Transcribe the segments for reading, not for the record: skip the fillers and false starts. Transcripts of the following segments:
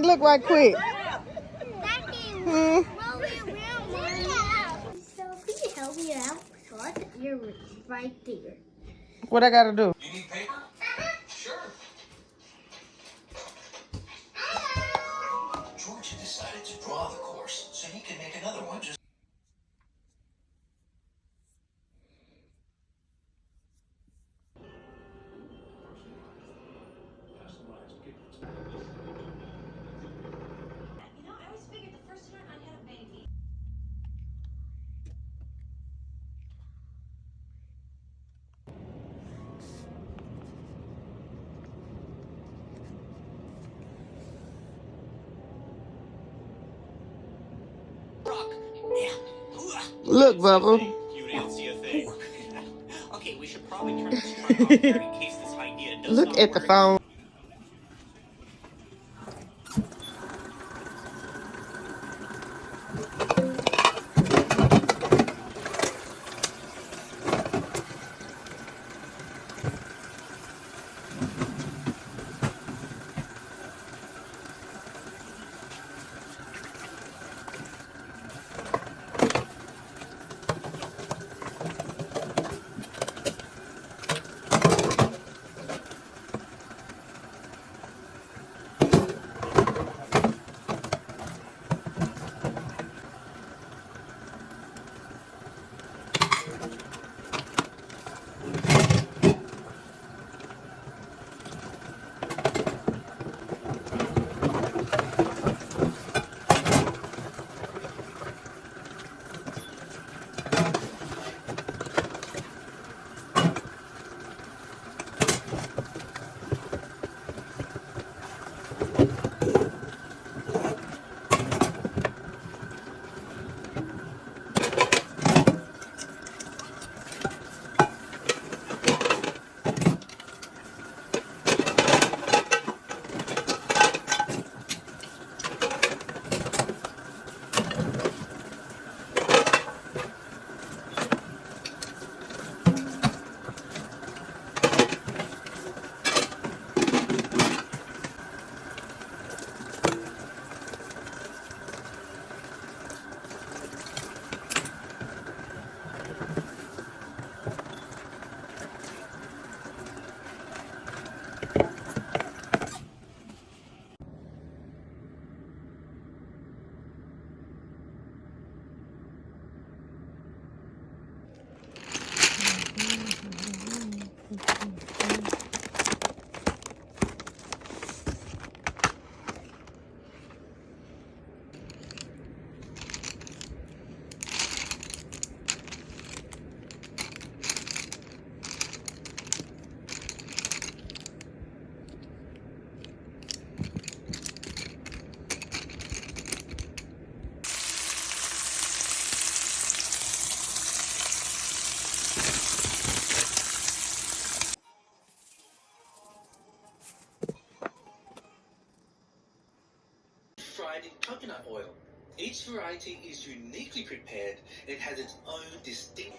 Look right quick. Hmm. So can you help me out? So you're right there. What I gotta do? You need paper? Sure. Georgia decided to draw the course so he can make another one just. I always figured the first time I had a baby. Look, Bubba. You didn't see a thing. Okay, we should probably turn this truck off here in case this idea does Look not at the work. phone. Fried in coconut oil. Each variety is uniquely prepared and has its own distinct.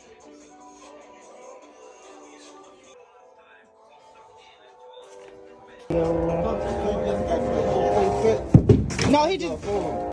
No, he just.